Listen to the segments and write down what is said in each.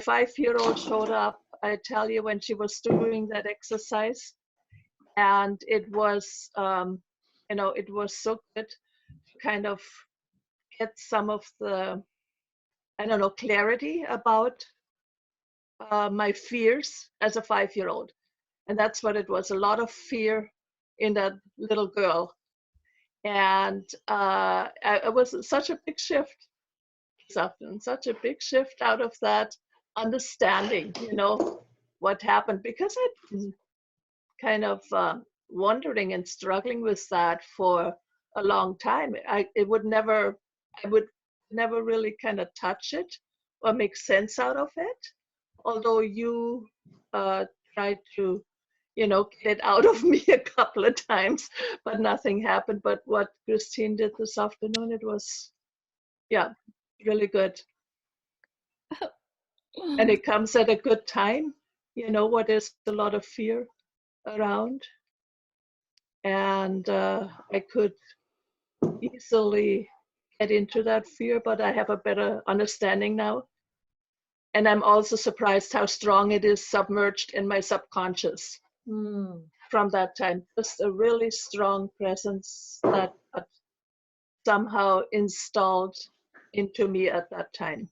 5-year-old showed up, I tell you, when she was doing that exercise. And it was, it was so good to kind of get some of the, I don't know, clarity about my fears as a 5-year-old. And that's what it was, a lot of fear in that little girl. And it was such a big shift, such a big shift out of that understanding, what happened, because I'd been kind of wondering and struggling with that for a long time. I would never really kind of touch it or make sense out of it, although you tried to get it out of me a couple of times, but nothing happened. But what Christine did this afternoon, it was, yeah, really good. And it comes at a good time, what is a lot of fear around. And I could easily get into that fear, but I have a better understanding now. And I'm also surprised how strong it is submerged in my subconscious from that time. Just a really strong presence that somehow installed into me at that time.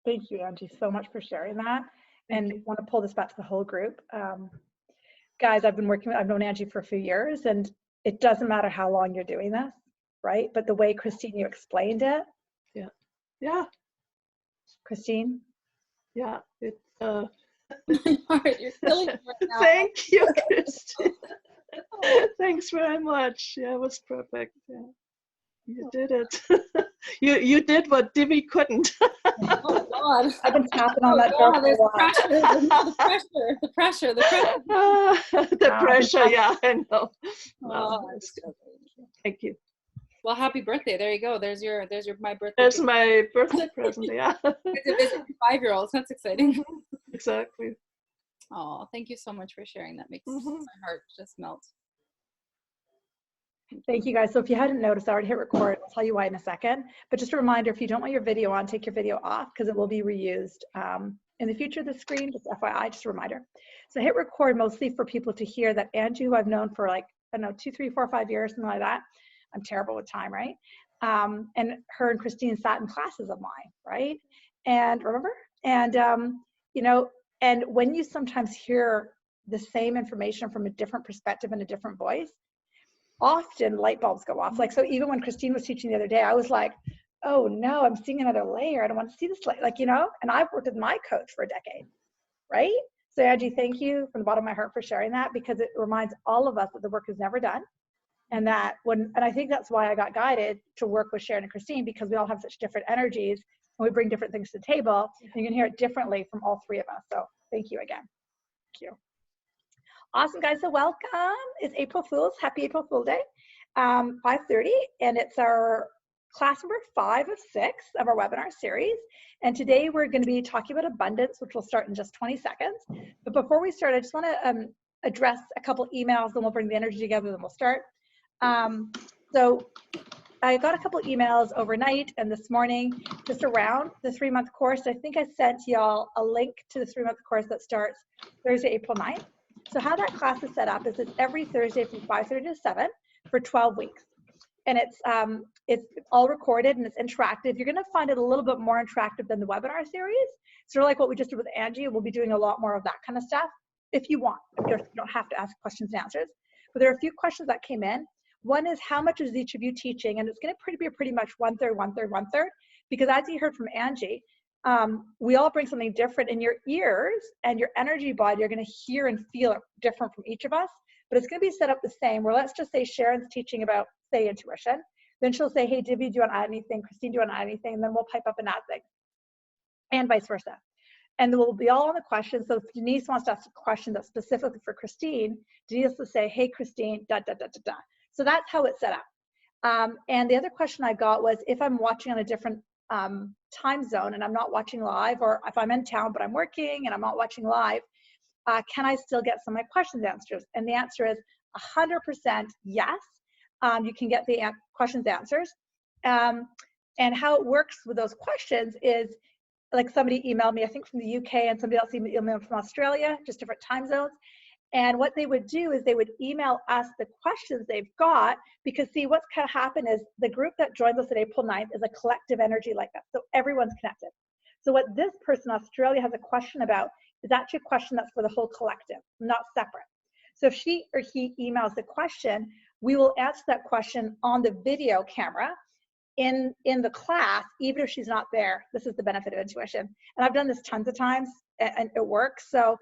Thank you, Angie, so much for sharing that. And I want to pull this back to the whole group. Guys, I've known Angie for a few years, and it doesn't matter how long you're doing this, right? But the way, Christine, you explained it. Yeah. Yeah. Christine? Yeah. It's You're killing it right now. Thank you, Christine. Thanks very much. Yeah, it was perfect. Yeah. You did it. you did what Divi couldn't. Oh God! I've been tapping on that door for a while. The pressure. The pressure. Yeah, I know. Oh, thank you. Well, happy birthday! There you go. There's my birthday. There's my birthday present. Yeah. It's a visit to 5-year-olds. That's exciting. Exactly. Oh, thank you so much for sharing. That makes my heart just melt. Thank you, guys. So if you hadn't noticed, I already hit record. I'll tell you why in a second. But just a reminder, if you don't want your video on, take your video off, because it will be reused in the future of the screen. Just FYI, just a reminder. So hit record mostly for people to hear that Angie, who I've known for like, I don't know, 2, 3, 4, 5 years, something like that. I'm terrible with time, right? And her and Christine sat in classes of mine, right? And remember? And, and when you sometimes hear the same information from a different perspective and a different voice, often light bulbs go off. Like, so even when Christine was teaching the other day, I was like, oh no, I'm seeing another layer. I don't want to see this, like, and I've worked with my coach for a decade, right? So Angie, thank you from the bottom of my heart for sharing that, because it reminds all of us that the work is never done. And that and I think that's why I got guided to work with Sharon and Christine, because we all have such different energies and we bring different things to the table. And you can hear it differently from all three of us. So thank you again. Thank you. Awesome, guys. So welcome. It's April Fool's. Happy April Fool Day. 5:30, and it's our class number 5 of 6 of our webinar series. And today we're going to be talking about abundance, which will start in just 20 seconds. But before we start, I just want to address a couple emails, then we'll bring the energy together, then we'll start. So I got a couple emails overnight and this morning just around the 3-month course. I think I sent y'all a link to the 3-month course that starts Thursday, April 9th. So how that class is set up is it's every Thursday from 5:30 to 7 for 12 weeks. And it's all recorded and it's interactive. You're going to find it a little bit more interactive than the webinar series. Sort of like what we just did with Angie. We'll be doing a lot more of that kind of stuff if you want. You don't have to ask questions and answers. But there are a few questions that came in. One is, how much is each of you teaching? And it's going to be pretty much 1/3, 1/3, 1/3. Because as you heard from Angie, we all bring something different, in your ears and your energy body are going to hear and feel it different from each of us, but it's going to be set up the same, where let's just say Sharon's teaching about, say, intuition. Then she'll say, hey, Divi, do you want to add anything? Christine, do you want to add anything? And then we'll pipe up and add things, and vice versa. And then we'll be all on the questions. So if Denise wants to ask a question that's specifically for Christine, Denise will say, hey, Christine, da, da, da, da, da. So that's how it's set up. And the other question I got was, if I'm watching on a different time zone and I'm not watching live, or if I'm in town but I'm working and I'm not watching live, can I still get some of my questions answered? And the answer is 100% yes. You can get the questions answers. And how it works with those questions is, like somebody emailed me, I think from the UK, and somebody else emailed me from Australia, just different time zones. And what they would do is they would email us the questions they've got, because see, what's kind of happened is the group that joins us at April 9th is a collective energy like that. So everyone's connected. So what this person in Australia has a question about is actually a question that's for the whole collective, not separate. So if she or he emails the question, we will answer that question on the video camera in the class, even if she's not there. This is the benefit of intuition. And I've done this tons of times and it works. So,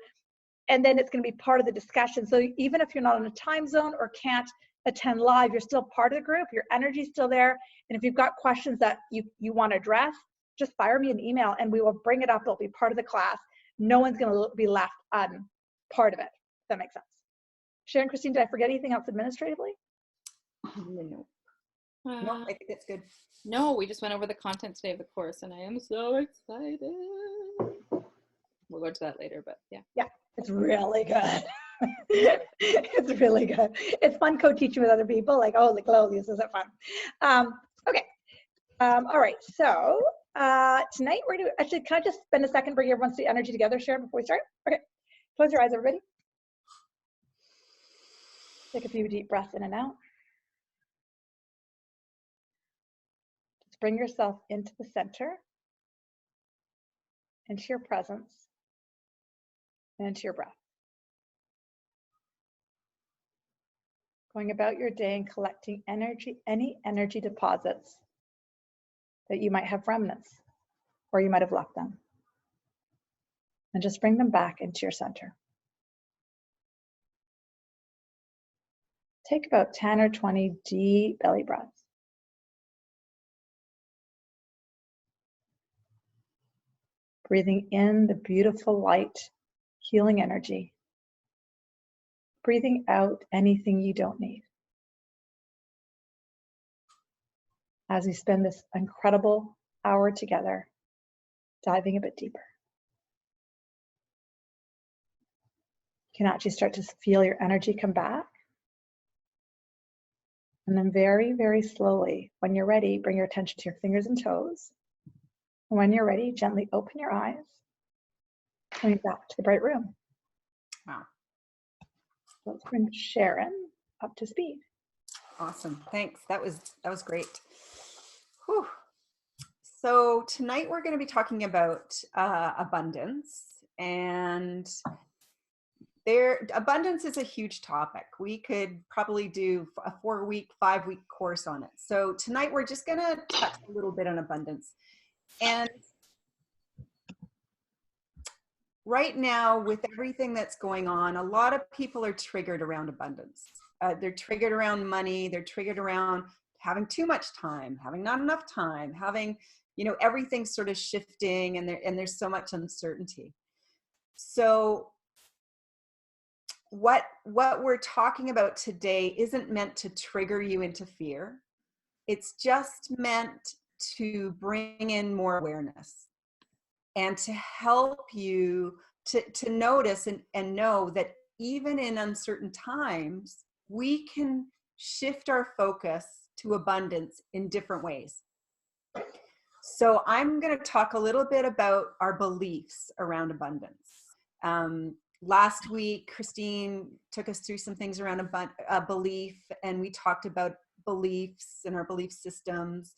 and then it's going to be part of the discussion. So even if you're not in a time zone or can't attend live, you're still part of the group, your energy's still there. And if you've got questions that you want to address, just fire me an email and we will bring it up. It'll be part of the class. No one's going to be left part of it, if that makes sense. Sharon, Christine, did I forget anything else administratively? No. No, I think that's good. No, we just went over the content today of the course, and I am so excited. We'll go to that later, but yeah. Yeah, it's really good. It's really good. It's fun co-teaching with other people. Like, oh, like, oh, this isn't fun. Okay. All right. So tonight we're going to actually, can I just spend a second, bring everyone's energy together, Sharon, before we start? Okay. Close your eyes, everybody. Take a few deep breaths in and out. Just bring yourself into the center, into your presence, and into your breath. Going about your day and collecting energy, any energy deposits that you might have remnants or you might have left them. And just bring them back into your center. Take about 10 or 20 deep belly breaths. Breathing in the beautiful light, healing energy. Breathing out anything you don't need. As we spend this incredible hour together, diving a bit deeper. You can actually start to feel your energy come back. And then very, very slowly, when you're ready, bring your attention to your fingers and toes. And when you're ready, gently open your eyes, coming back to the bright room. Wow. Let's bring Sharon up to speed. Awesome. Thanks. That was great. Whew. So tonight we're going to be talking about abundance, and abundance is a huge topic. We could probably do a 4-week, 5-week course on it. So tonight we're just going to touch a little bit on abundance. And right now, with everything that's going on, a lot of people are triggered around abundance. They're triggered around money. They're triggered around having too much time, having not enough time, having, everything sort of shifting, and there's so much uncertainty. So what we're talking about today isn't meant to trigger you into fear. It's just meant to bring in more awareness and to help you to notice and know that even in uncertain times, we can shift our focus to abundance in different ways. So I'm going to talk a little bit about our beliefs around abundance. Last week, Christine took us through some things around a belief, and we talked about beliefs and our belief systems.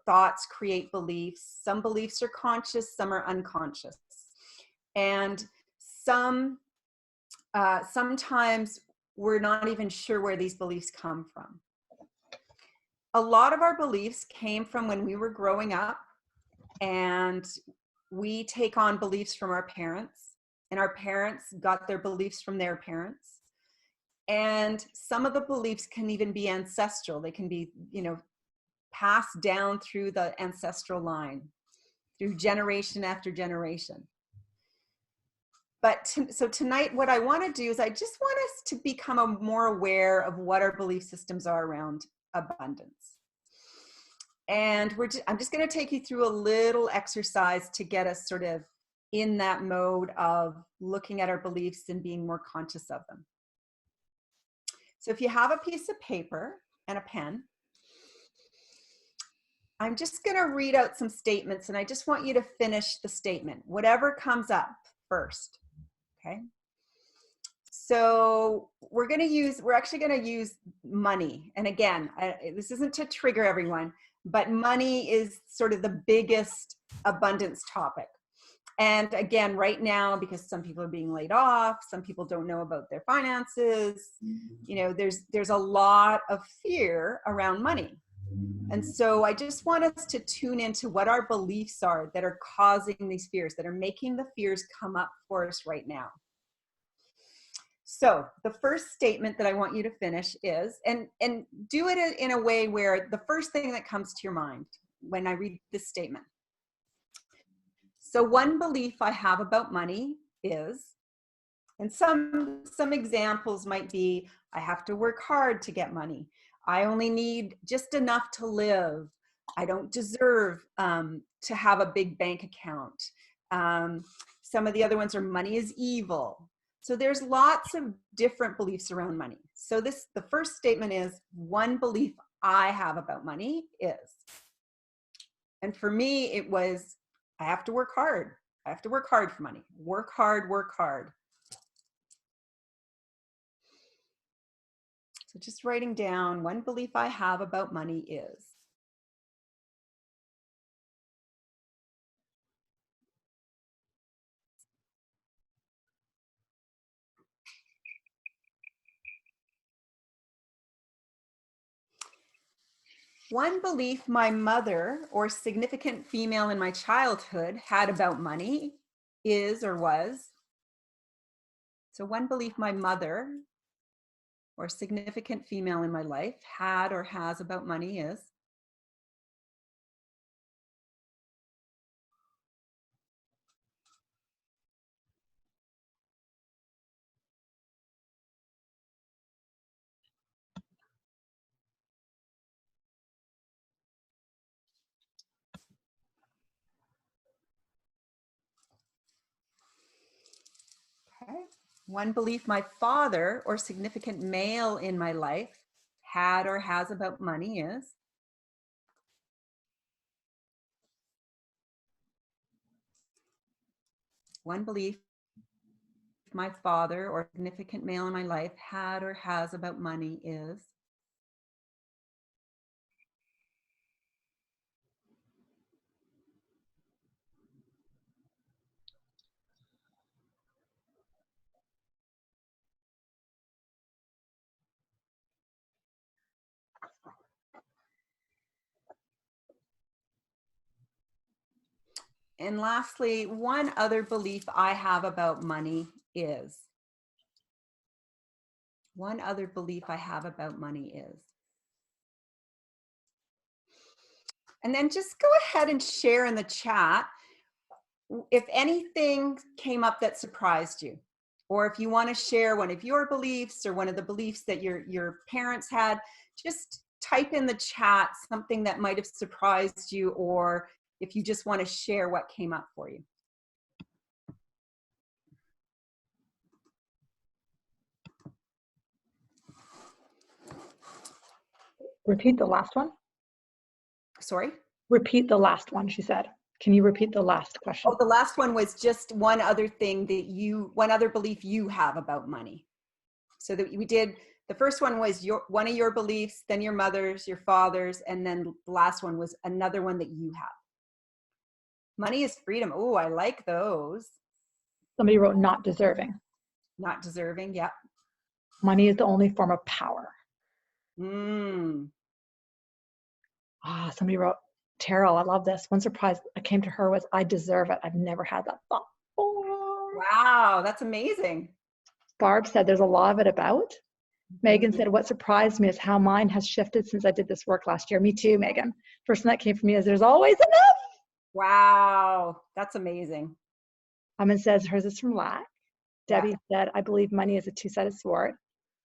Thoughts create beliefs. Some beliefs are conscious, some are unconscious. And sometimes we're not even sure where these beliefs come from. A lot of our beliefs came from when we were growing up, and we take on beliefs from our parents. And our parents got their beliefs from their parents. And some of the beliefs can even be ancestral. They can be, passed down through the ancestral line, through generation after generation. But so tonight, what I want to do is I just want us to become more aware of what our belief systems are around abundance. And I'm just going to take you through a little exercise to get us sort of in that mode of looking at our beliefs and being more conscious of them. So if you have a piece of paper and a pen, I'm just going to read out some statements, and I just want you to finish the statement, whatever comes up first. Okay. So we're actually going to use money. And again, this isn't to trigger everyone, but money is sort of the biggest abundance topic. And again, right now, because some people are being laid off, some people don't know about their finances, you know, there's a lot of fear around money. And so I just want us to tune into what our beliefs are that are causing these fears, that are making the fears come up for us right now. So the first statement that I want you to finish is, and do it in a way where the first thing that comes to your mind when I read this statement. So one belief I have about money is, and some examples might be, I have to work hard to get money. I only need just enough to live. I don't deserve to have a big bank account. Some of the other ones are money is evil. So there's lots of different beliefs around money. So the first statement is, one belief I have about money is, and for me it was, I have to work hard. I have to work hard for money. Work hard, work hard. So just writing down, one belief I have about money is. One belief my mother or significant female in my childhood had about money is or was. So one belief my mother or significant female in my life had or has about money is. Okay. One belief my father or significant male in my life had or has about money is. One belief my father or significant male in my life had or has about money is. And lastly, one other belief I have about money is. One other belief I have about money is. And then just go ahead and share in the chat if anything came up that surprised you, or if you want to share one of your beliefs or one of the beliefs that your parents had, just type in the chat something that might have surprised you, or if you just want to share what came up for you. Repeat the last one. Sorry? Repeat the last one, she said. Can you repeat the last question? Oh, the last one was just one other thing one other belief you have about money. So that we did, the first one was one of your beliefs, then your mother's, your father's, and then the last one was another one that you have. Money is freedom. Oh, I like those. Somebody wrote not deserving. Not deserving, yeah. Money is the only form of power. Somebody wrote, Terrell, I love this. One surprise that came to her was, I deserve it. I've never had that thought before. Wow, that's amazing. Barb said there's a lot of it about. Megan said, what surprised me is how mine has shifted since I did this work last year. Me too, Megan. First thing that came from me is there's always enough. Wow, that's amazing. And says hers is from lack. Debbie said, I believe money is a two-sided sword. You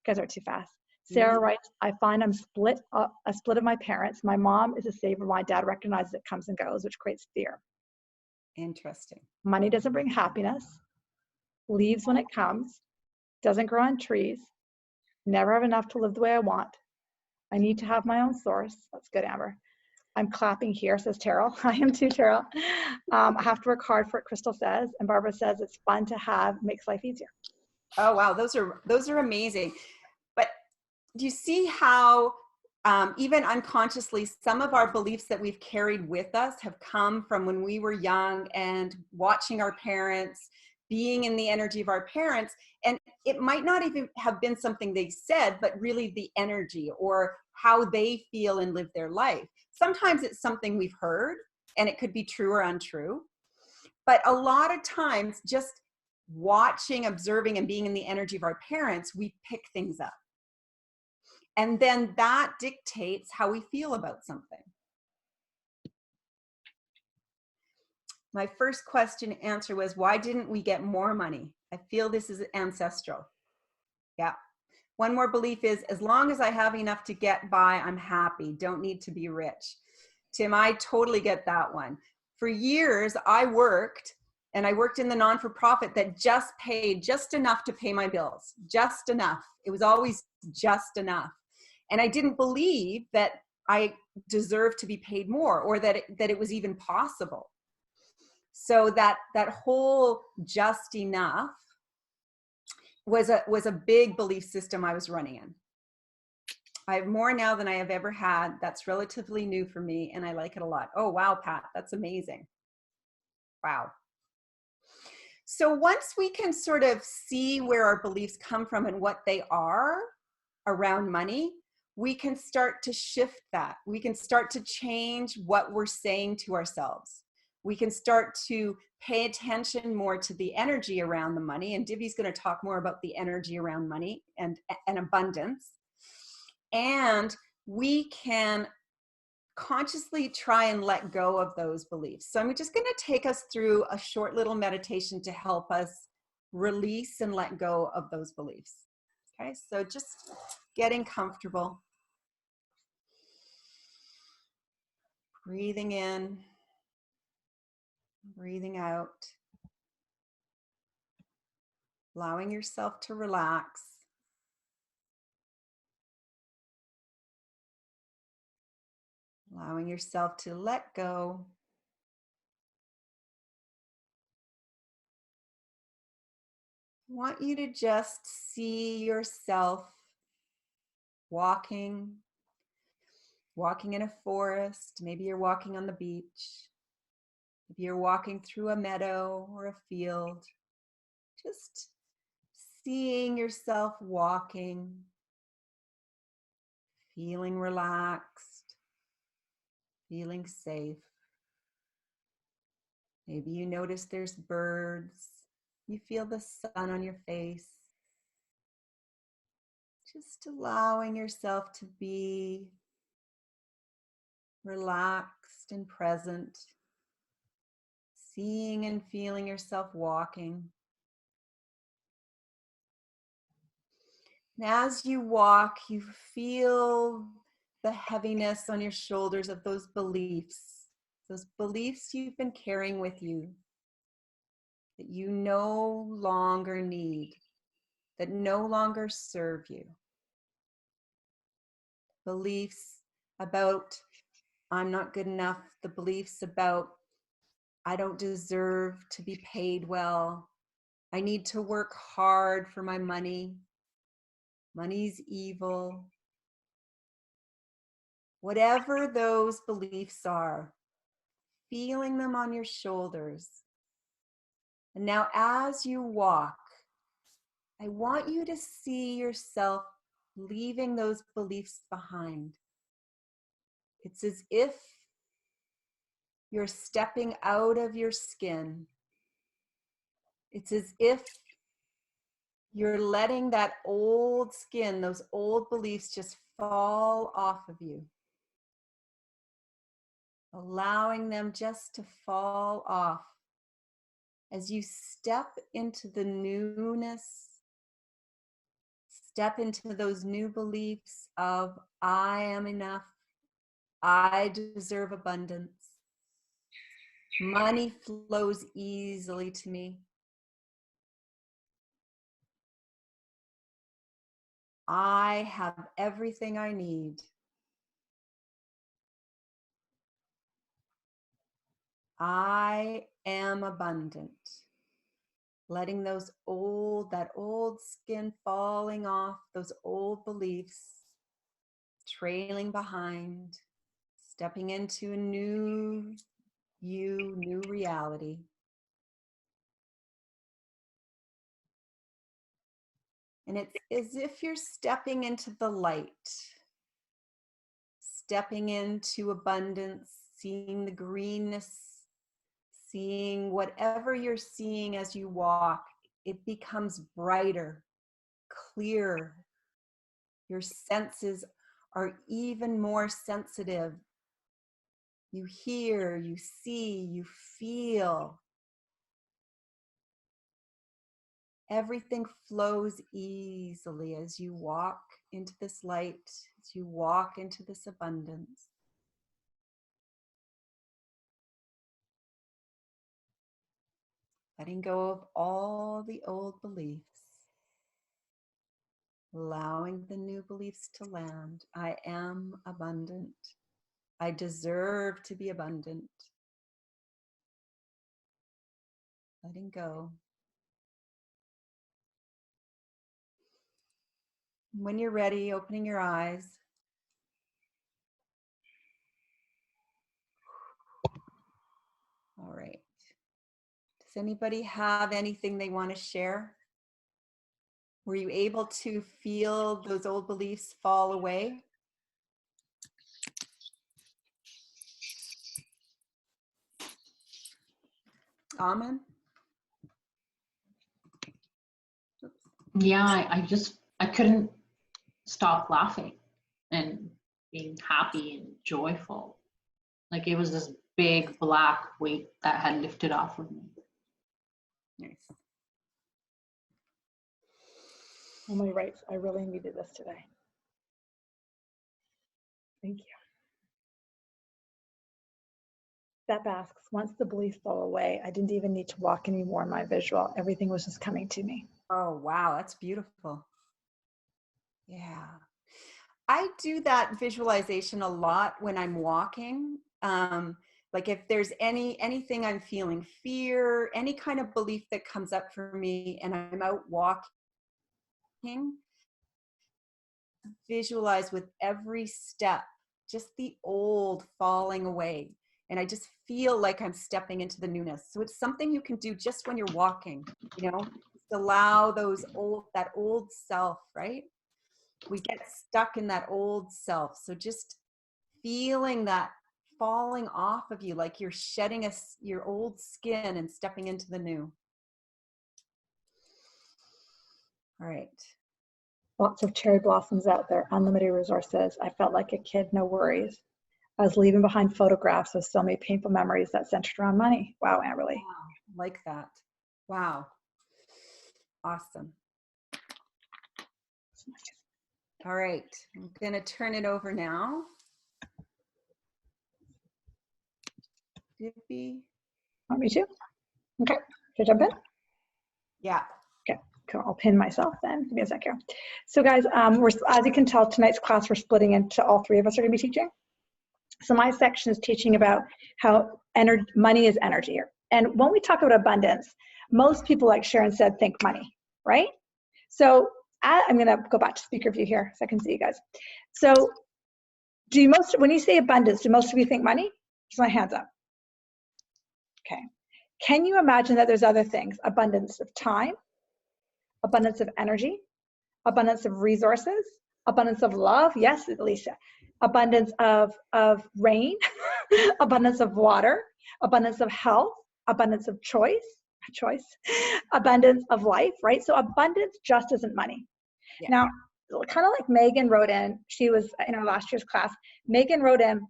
guys are too fast. Sarah writes, I find I'm a split of my parents. My mom is a saver. My dad recognizes it comes and goes, which creates fear. Interesting. Money doesn't bring happiness. Leaves when it comes. Doesn't grow on trees. Never have enough to live the way I want. I need to have my own source. That's good, Amber. I'm clapping here, says Terrell. I am too, Terrell. I have to work hard for it, Crystal says. And Barbara says it's fun to have, makes life easier. Oh, wow. Those are amazing. But do you see how even unconsciously, some of our beliefs that we've carried with us have come from when we were young and watching our parents, being in the energy of our parents. And it might not even have been something they said, but really the energy or how they feel and live their life. Sometimes it's something we've heard and it could be true or untrue. But a lot of times, just watching, observing, and being in the energy of our parents, we pick things up. And then that dictates how we feel about something. My first question answer was, why didn't we get more money? I feel this is ancestral. Yeah. One more belief is, as long as I have enough to get by, I'm happy. Don't need to be rich. Tim, I totally get that one. For years, I worked in the non-for-profit that just paid just enough to pay my bills, just enough. It was always just enough. And I didn't believe that I deserved to be paid more or that it was even possible. So that whole just enough was a big belief system I was running in. I have more now than I have ever had. That's relatively new for me, and I like it a lot. Oh, wow, Pat, that's amazing. Wow. So once we can sort of see where our beliefs come from and what they are around money, we can start to shift that. We can start to change what we're saying to ourselves. We can start to pay attention more to the energy around the money. And Divya's going to talk more about the energy around money and abundance. And we can consciously try and let go of those beliefs. So I'm just going to take us through a short little meditation to help us release and let go of those beliefs. Okay, so just getting comfortable. Breathing in, breathing out. Allowing yourself to relax. Allowing yourself to let go. I want you to just see yourself walking in a forest. Maybe you're walking on the beach. Maybe you're walking through a meadow or a field. Just seeing yourself walking, feeling relaxed, feeling safe. Maybe you notice there's birds. You feel the sun on your face. Just allowing yourself to be relaxed and present. Seeing and feeling yourself walking. And as you walk, you feel the heaviness on your shoulders of those beliefs you've been carrying with you that you no longer need, that no longer serve you. Beliefs about I'm not good enough, the beliefs about I don't deserve to be paid well, I need to work hard for my money, money's evil. Whatever those beliefs are, feeling them on your shoulders. And now as you walk, I want you to see yourself leaving those beliefs behind. It's as if you're stepping out of your skin. It's as if you're letting that old skin, those old beliefs just fall off of you. Allowing them just to fall off as you step into the newness, step into those new beliefs of I am enough, I deserve abundance, money flows easily to me, I have everything I need. I am abundant. Letting that old skin falling off, those old beliefs, trailing behind, stepping into a new you, new reality. And it's as if you're stepping into the light, stepping into abundance, seeing the greenness, seeing whatever you're seeing as you walk, it becomes brighter, clearer. Your senses are even more sensitive. You hear, you see, you feel. Everything flows easily as you walk into this light, as you walk into this abundance. Letting go of all the old beliefs. Allowing the new beliefs to land. I am abundant. I deserve to be abundant. Letting go. When you're ready, opening your eyes. All right. Does anybody have anything they want to share? Were you able to feel those old beliefs fall away? Amen? Yeah, I couldn't stop laughing and being happy and joyful. Like it was this big black weight that had lifted off of me. Nice. Emily writes, I really needed this today. Thank you. Step asks, once the beliefs fall away, I didn't even need to walk anymore in my visual. Everything was just coming to me. Oh, wow, that's beautiful. Yeah. I do that visualization a lot when I'm walking. Like if there's anything I'm feeling, fear, any kind of belief that comes up for me and I'm out walking, visualize with every step, just the old falling away. And I just feel like I'm stepping into the newness. So it's something you can do just when you're walking, you know, just allow that old self, right? We get stuck in that old self. So just feeling that falling off of you, like you're shedding your old skin and stepping into the new. All right. Lots of cherry blossoms out there, unlimited resources. I felt like a kid, no worries. I was leaving behind photographs of so many painful memories that centered around money. Wow, Aunt Really. Wow, like that. Wow. Awesome. All right, I'm gonna turn it over now. Dippy. Want me to? Okay, should I jump in? Yeah. Okay, cool. I'll pin myself then. Give me a sec here. So guys, as you can tell, tonight's class, we're splitting into all three of us are gonna be teaching. So my section is teaching about how money is energy. And when we talk about abundance, most people, like Sharon said, think money, right? So I'm going to go back to speaker view here so I can see you guys. So when you say abundance, do most of you think money? Just my hands up. Okay. Can you imagine that there's other things? Abundance of time, abundance of energy, abundance of resources, abundance of love. Yes, Lisa. Abundance of rain, abundance of water, abundance of health, abundance of choice, abundance of life, right? So abundance just isn't money. Yeah. Now, kind of like Megan wrote in, she was in our last year's class, Megan wrote in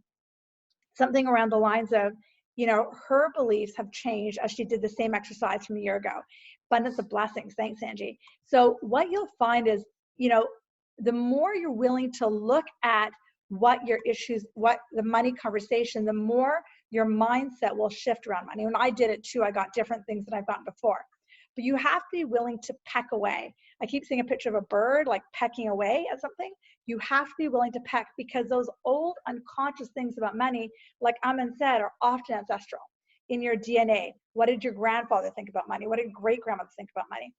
something around the lines of, you know, her beliefs have changed as she did the same exercise from a year ago. Abundance of blessings. Thanks, Angie. So what you'll find is, you know, the more you're willing to look at what your issues, what the money conversation, the more your mindset will shift around money. When I did it too, I got different things than I've gotten before. But you have to be willing to peck away. I keep seeing a picture of a bird like pecking away at something. You have to be willing to peck because those old unconscious things about money, like Amin said, are often ancestral. in your DNA. What did your grandfather think about money? What did great grandmother think about money?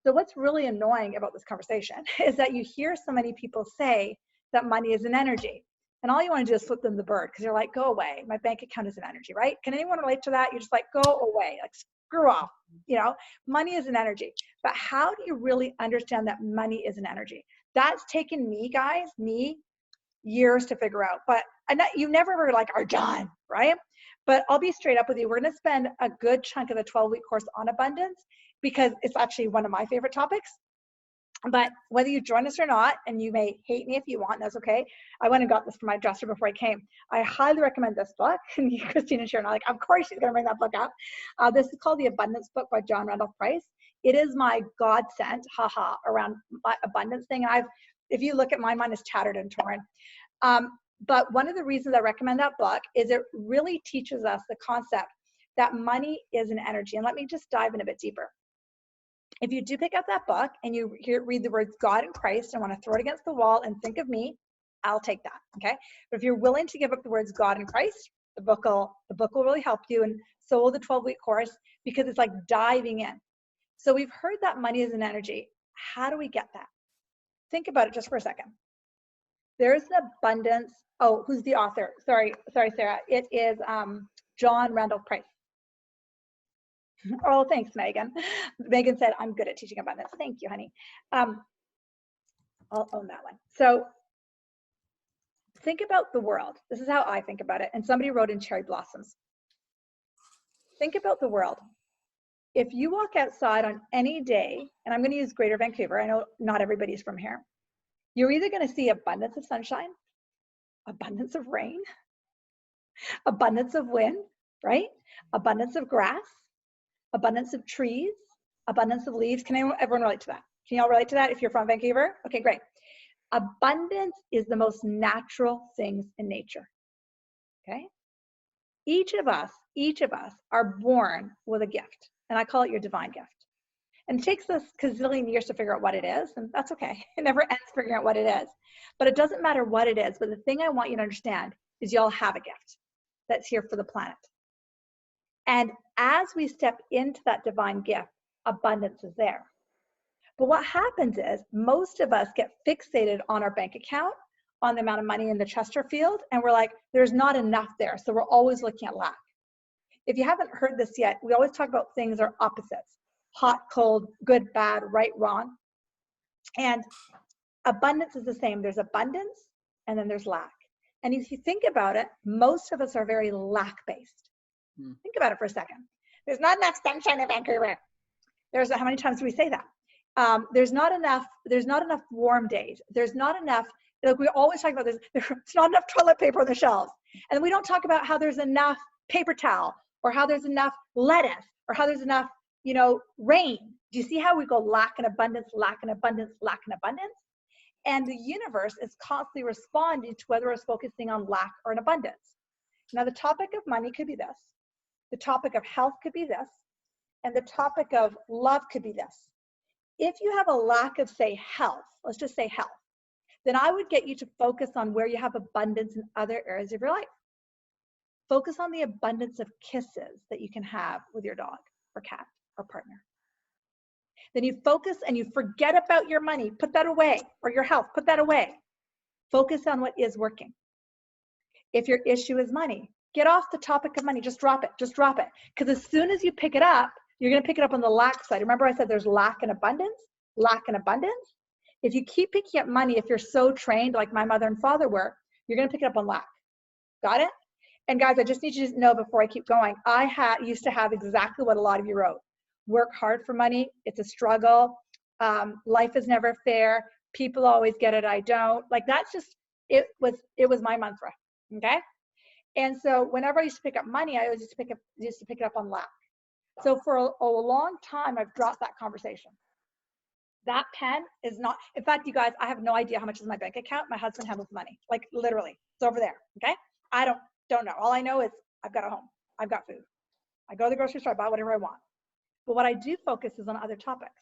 So what's really annoying about this conversation is that you hear so many people say that money is an energy. And all you want to do is flip them the bird because you're like, go away. My bank account is an energy, right? Can anyone relate to that? You're just like, go away, like screw off. You know, money is an energy. But how do you really understand that money is an energy? That's taken me, guys, years to figure out. But you never were like are done, right? But I'll be straight up with you. We're going to spend a good chunk of the 12-week course on abundance because it's actually one of my favorite topics. But whether you join us or not, and you may hate me if you want, that's okay. I went and got this from my dresser before I came. I highly recommend this book. And Christine and Sharon are like, of course she's going to bring that book up. This is called The Abundance Book by John Randolph Price. It is my godsend, around my abundance thing. And if you look at mine is tattered and torn. But one of the reasons I recommend that book is it really teaches us the concept that money is an energy. And let me just dive in a bit deeper. If you do pick up that book and you read the words God and Christ and want to throw it against the wall and think of me, I'll take that, okay? But if you're willing to give up the words God and Christ, the book will really help you, and so will the 12-week course, because it's like diving in. So we've heard that money is an energy. How do we get that? Think about it just for a second. There's an abundance. Oh, who's the author? Sorry, Sarah. It is John Randolph Price. Oh, thanks, Megan. Megan said, I'm good at teaching abundance. Thank you, honey. I'll own that one. So think about the world. This is how I think about it. And somebody wrote in Cherry Blossoms. Think about the world. If you walk outside on any day, and I'm going to use Greater Vancouver. I know not everybody's from here. You're either going to see abundance of sunshine, abundance of rain, abundance of wind, right? Abundance of grass, abundance of trees, abundance of leaves. Can everyone relate to that? Can you all relate to that if you're from Vancouver? Okay, great. Abundance is the most natural things in nature, okay? Each of us are born with a gift, and I call it your divine gift. And it takes us a gazillion years to figure out what it is, and that's okay. It never ends figuring out what it is. But it doesn't matter what it is, but the thing I want you to understand is you all have a gift that's here for the planet. And as we step into that divine gift, abundance is there. But what happens is most of us get fixated on our bank account, on the amount of money in the Chesterfield, and we're like, there's not enough there. So we're always looking at lack. If you haven't heard this yet, we always talk about things are opposites: hot, cold, good, bad, right, wrong. And abundance is the same. There's abundance and then there's lack. And if you think about it, most of us are very lack-based. Think about it for a second. There's not enough sunshine in Vancouver. How many times do we say that? There's not enough warm days. There's not enough, like we always talk about this, there's not enough toilet paper on the shelves. And then we don't talk about how there's enough paper towel, or how there's enough lettuce, or how there's enough, rain. Do you see how we go lack and abundance, lack and abundance, lack and abundance? And the universe is constantly responding to whether it's focusing on lack or an abundance. Now, the topic of money could be this. The topic of health could be this. And the topic of love could be this. If you have a lack of, say, health, let's just say health, then I would get you to focus on where you have abundance in other areas of your life. Focus on the abundance of kisses that you can have with your dog or cat or partner. Then you focus and you forget about your money, put that away, or your health, put that away. Focus on what is working. If your issue is money, get off the topic of money, just drop it. Because as soon as you pick it up, you're going to pick it up on the lack side. Remember I said there's lack and abundance? Lack and abundance. If you keep picking up money, if you're so trained like my mother and father were, you're going to pick it up on lack. Got it? And guys, I just need you to know before I keep going, I used to have exactly what a lot of you wrote. Work hard for money. It's a struggle. Life is never fair. People always get it. I don't. Like that's just, it was my mantra. Okay. And so whenever I used to pick up money, I always used to pick it up on lack. So for a long time, I've dropped that conversation. That pen is not, in fact, you guys, I have no idea how much is in my bank account. My husband handles money, like literally, it's over there, okay? I don't know. All I know is I've got a home, I've got food. I go to the grocery store, I buy whatever I want. But what I do focus is on other topics.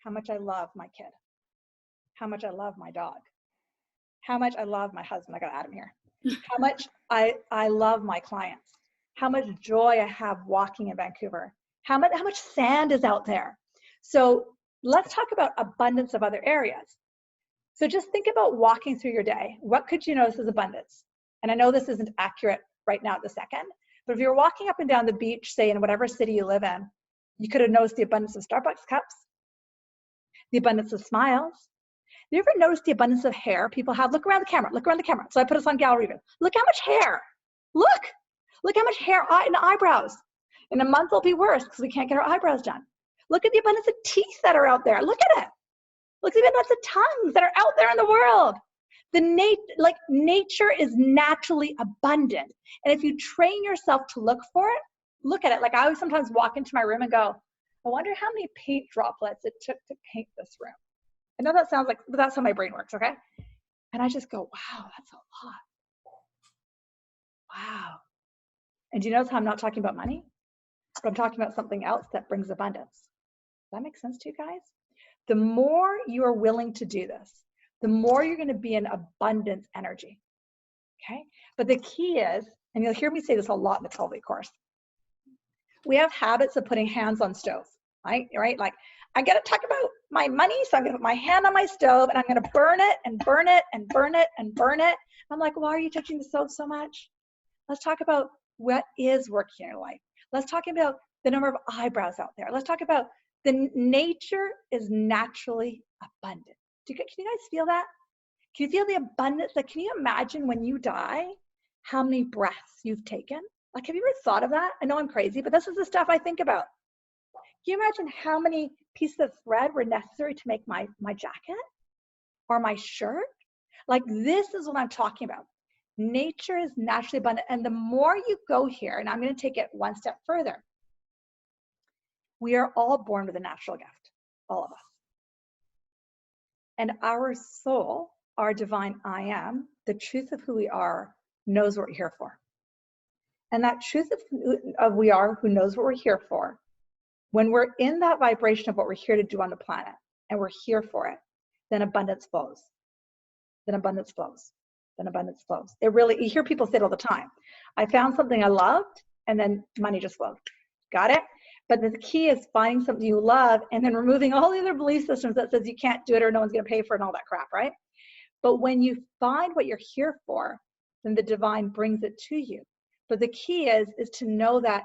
How much I love my kid. How much I love my dog. How much I love my husband. I got Adam here. How much I love my clients. how much joy I have walking in Vancouver, how much sand is out there. So let's talk about abundance of other areas. So just think about walking through your day. What could you notice as abundance? And I know this isn't accurate right now at the second, but if you're walking up and down the beach, say in whatever city you live in, you could have noticed the abundance of Starbucks cups, the abundance of smiles. Have you ever noticed the abundance of hair people have? Look around the camera, look around the camera. So I put us on gallery view. Look how much hair. Look how much hair and eyebrows. In a month it'll be worse because we can't get our eyebrows done. Look at the abundance of teeth that are out there. Look at it. Look at the abundance of tongues that are out there in the world. Nature is naturally abundant. And if you train yourself to look for it, look at it. Like I always sometimes walk into my room and go, I wonder how many paint droplets it took to paint this room. I know that sounds like, but that's how my brain works, okay? And I just go, wow, that's a lot. Wow. And do you notice how I'm not talking about money? But I'm talking about something else that brings abundance. Does that make sense to you guys? The more you are willing to do this, the more you're going to be in abundance energy. Okay? But the key is, and you'll hear me say this a lot in the 12-week course, we have habits of putting hands on stove, right? Like, I got to talk about my money, so I'm going to put my hand on my stove and I'm going to burn it and burn it and burn it and burn it. I'm like, why are you touching the stove so much? Let's talk about what is working in your life. Let's talk about the number of eyebrows out there. Let's talk about the nature is naturally abundant. Can you guys feel that? Can you feel the abundance? Like, can you imagine when you die, how many breaths you've taken? Like, have you ever thought of that? I know I'm crazy, but this is the stuff I think about. Can you imagine how many pieces of thread were necessary to make my jacket or my shirt? Like, this is what I'm talking about. Nature is naturally abundant. And the more you go here, and I'm going to take it one step further, we are all born with a natural gift, all of us. And our soul, our divine I am, the truth of who we are, knows what we're here for. And that truth of we are, who knows what we're here for, when we're in that vibration of what we're here to do on the planet, and we're here for it, then abundance flows. Then abundance flows. Then abundance flows. It really, you hear people say it all the time. I found something I loved, and then money just flowed. Got it? But the key is finding something you love and then removing all the other belief systems that says you can't do it or no one's going to pay for it and all that crap, right? But when you find what you're here for, then the divine brings it to you. But the key is to know that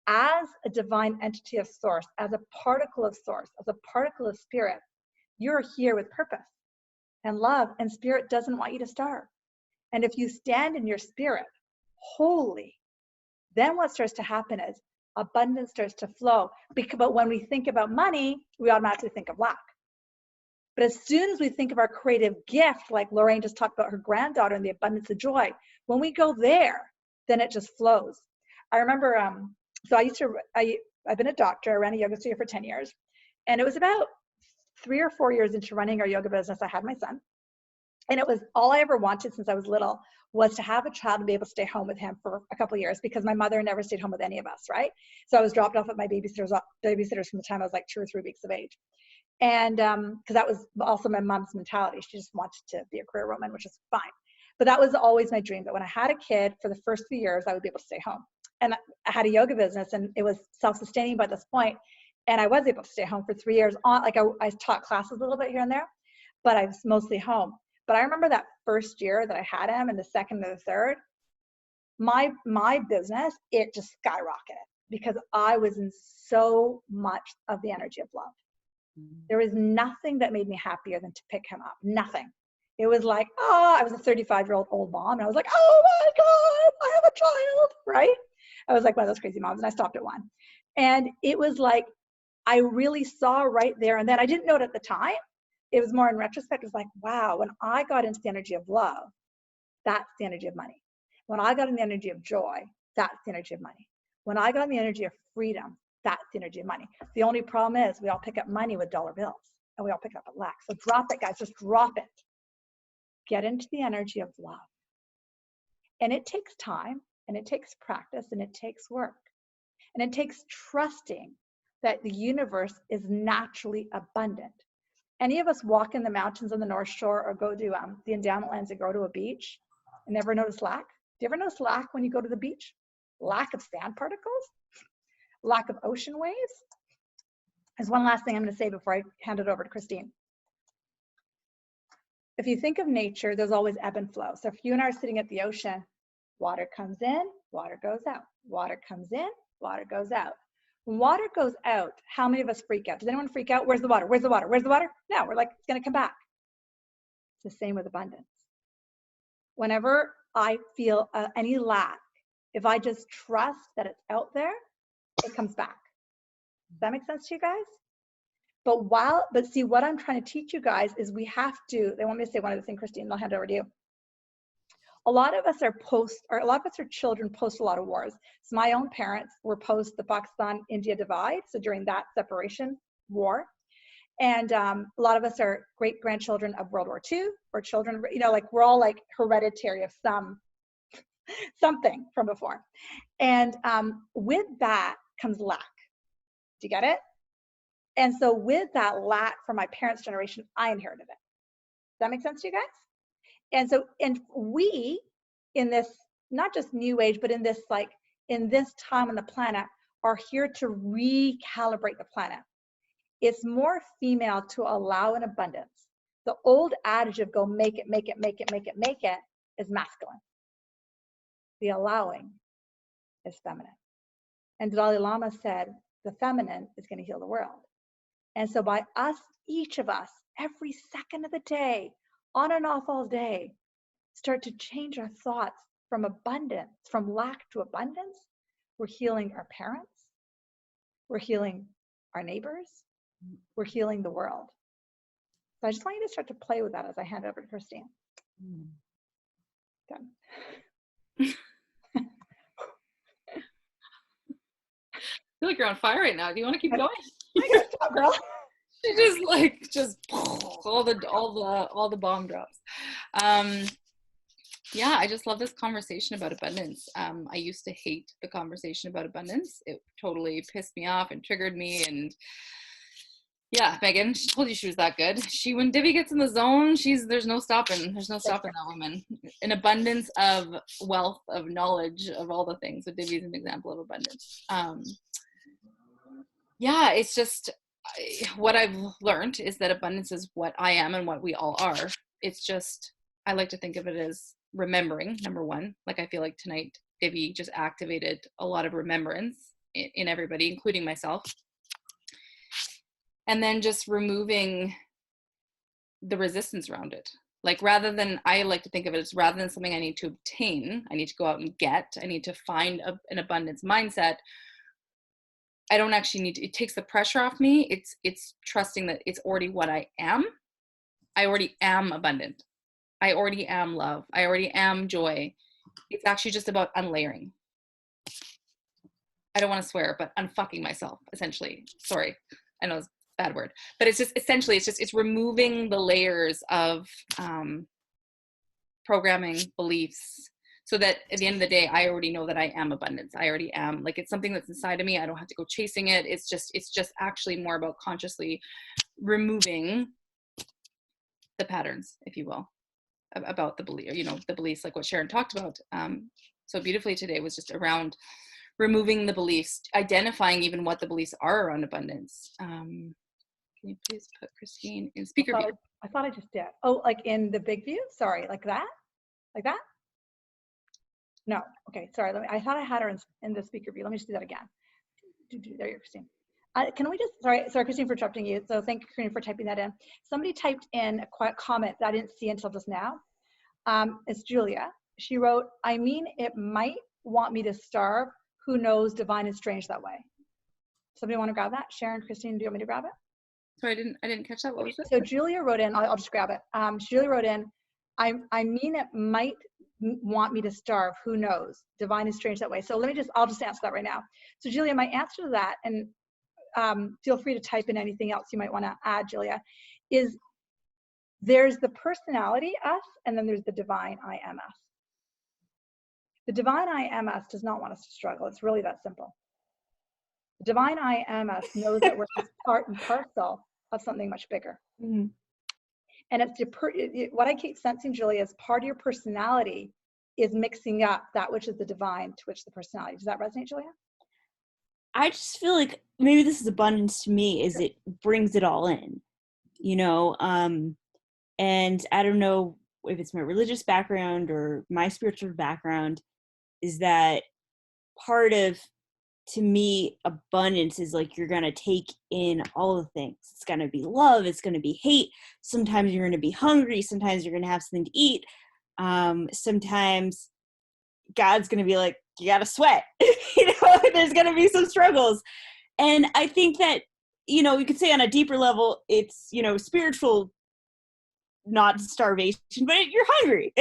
as a divine entity of source, as a particle of source, as a particle of spirit, you're here with purpose and love, and spirit doesn't want you to starve. And if you stand in your spirit wholly, then what starts to happen is abundance starts to flow. But when we think about money, we automatically think of lack. But as soon as we think of our creative gift, like Lorraine just talked about her granddaughter and the abundance of joy, when we go there, then it just flows. I remember, so I've been a doctor. I ran a yoga studio for 10 years. And it was about 3 or 4 years into running our yoga business, I had my son. And it was all I ever wanted since I was little was to have a child and be able to stay home with him for a couple of years, because my mother never stayed home with any of us, right? So I was dropped off at my babysitters from the time I was like 2 or 3 weeks of age. And because that was also my mom's mentality. She just wanted to be a career woman, which is fine. But that was always my dream. But when I had a kid, for the first few years, I would be able to stay home. And I had a yoga business, and it was self-sustaining by this point. And I was able to stay home for 3 years. I taught classes a little bit here and there, but I was mostly home. But I remember that first year that I had him, and the second and the third, my business, it just skyrocketed because I was in so much of the energy of love. There was nothing that made me happier than to pick him up. Nothing. It was like, I was a 35-year-old old mom, and I was like, oh my God, I have a child, right? I was like one of those crazy moms, and I stopped at 1. And it was like, I really saw right there and then. I didn't know it at the time. It was more in retrospect. It was like, wow, when I got into the energy of love, that's the energy of money. When I got in the energy of joy, that's the energy of money. When I got in the energy of freedom, that's the energy of money. The only problem is we all pick up money with dollar bills, and we all pick it up at lack. So drop it, guys, just drop it. Get into the energy of love. And it takes time, and it takes practice, and it takes work. And it takes trusting that the universe is naturally abundant. Any of us walk in the mountains on the North Shore or go to the endowment lands and go to a beach and never notice lack? Do you ever notice lack when you go to the beach? lack of sand particles, lack of ocean waves. There's one last thing I'm going to say before I hand it over to Christine. If you think of nature, there's always ebb and flow. So if you and I are sitting at the ocean, water comes in, water goes out. Water comes in, water goes out. When water goes out, how many of us freak out? Does anyone freak out? Where's the water? Where's the water? Where's the water? No, we're like, it's going to come back. It's the same with abundance. Whenever I feel any lack, if I just trust that it's out there, it comes back. Does that make sense to you guys? But see, what I'm trying to teach you guys is we have to, they want me to say one other thing, Christine, and I'll hand it over to you. A lot of us are children post a lot of wars. So my own parents were post the Pakistan-India divide, so during that separation war. And a lot of us are great-grandchildren of World War II, or children, you know, like we're all like hereditary of something from before. And with that comes lack. Do you get it? And so with that lack from my parents' generation, I inherited it. Does that make sense to you guys? And so, and we, in this, not just new age, but in this time on the planet, are here to recalibrate the planet. It's more female to allow an abundance. The old adage of go make it, make it, make it, make it, make it is masculine. The allowing is feminine. And Dalai Lama said, the feminine is going to heal the world. And so by us, each of us, every second of the day, on and off all day, start to change our thoughts from abundance, from lack to abundance, we're healing our parents, we're healing our neighbors, we're healing the world. So I just want you to start to play with that as I hand over to Christine. Done. I feel like you're on fire right now. Do you want to keep going? I gotta stop, girl. She just all the bomb drops. Yeah, I just love this conversation about abundance. I used to hate the conversation about abundance. It totally pissed me off and triggered me. And yeah, Megan, she told you she was that good. When Divi gets in the zone, there's no stopping. There's no stopping that woman. An abundance of wealth, of knowledge, of all the things. So Divi is an example of abundance. Yeah, it's just what I've learned is that abundance is what I am and what we all are. It's just, I like to think of it as remembering, number one. Like I feel like tonight, Divi just activated a lot of remembrance in everybody, including myself. And then just removing the resistance around it. Like I like to think of it as rather than something I need to obtain, I need to go out and get, I need to find an abundance mindset. I don't actually need to, it takes the pressure off me. It's trusting that it's already what I am. I already am abundant. I already am love. I already am joy. It's actually just about unlayering. I don't want to swear, but unfucking myself, essentially. Sorry. I know it's a bad word, but it's just essentially, it's removing the layers of programming, beliefs, so that at the end of the day, I already know that I am abundance. I already am, like, it's something that's inside of me. I don't have to go chasing it. It's just actually more about consciously removing the patterns, if you will, about the belief, the beliefs, like what Sharon talked about so beautifully today, was just around removing the beliefs, identifying even what the beliefs are around abundance. Can you please put Christine in speaker view? I thought I just did. Oh, like in the big view? Sorry, like that? Like that? No, okay, sorry. I thought I had her in the speaker view. Let me just do that again. There you go, Christine. Can we just, sorry, Christine, for interrupting you. So thank you, Christine, for typing that in. Somebody typed in a quiet comment that I didn't see until just now. It's Julia. She wrote, I mean, it might want me to starve. Who knows, divine is strange that way. Somebody want to grab that? Sharon, Christine, do you want me to grab it? Sorry, I didn't catch that. What was it? So Julia wrote in, I'll just grab it. Julia wrote in, I mean, it might want me to starve. Who knows? Divine is strange that way. So I'll just answer that right now. So Julia, my answer to that, and feel free to type in anything else you might want to add, Julia, is there's the personality us, and then there's the divine I am us. The divine I am us does not want us to struggle. It's really that simple. The divine I am us knows that we're just part and parcel of something much bigger. Mm-hmm. And it's what I keep sensing, Julia, is part of your personality is mixing up that which is the divine to which the personality. Does that resonate, Julia? I just feel like maybe this is abundance to me, is it brings it all in, you know? And I don't know if it's my religious background or my spiritual background, is that part of, to me, abundance is like you're going to take in all the things. It's going to be love, it's going to be hate. Sometimes you're going to be hungry, sometimes you're going to have something to eat. Sometimes God's going to be like, you got to sweat. You know, there's going to be some struggles. And I think that, you know, you could say on a deeper level, it's, you know, spiritual, not starvation, but you're hungry,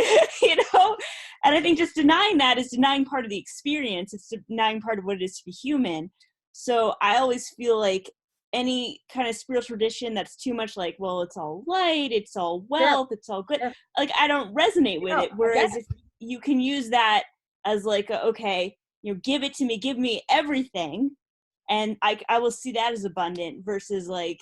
you know? And I think just denying that is denying part of the experience. It's denying part of what it is to be human. So I always feel like any kind of spiritual tradition that's too much like, well, it's all light, it's all wealth, it's all good. Like, I don't resonate with it. Whereas if you can use that as like, okay, you know, give it to me, give me everything. And I will see that as abundant versus like,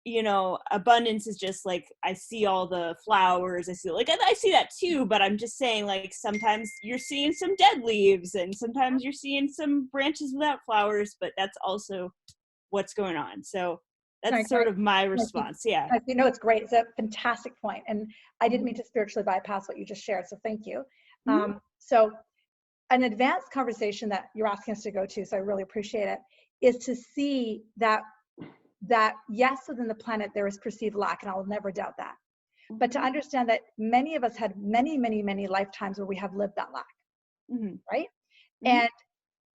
you know, abundance is just like, I see all the flowers, I see that too, but I'm just saying, like, sometimes you're seeing some dead leaves and sometimes you're seeing some branches without flowers, but that's also what's going on. So that's sort of my response. Yeah. You know, it's great. It's a fantastic point. And I didn't mean to spiritually bypass what you just shared. So thank you. So an advanced conversation that you're asking us to go to, so I really appreciate it, is to see that yes, within the planet there is perceived lack, and I will never doubt that. But to understand that many of us had many, many, many lifetimes where we have lived that lack, right?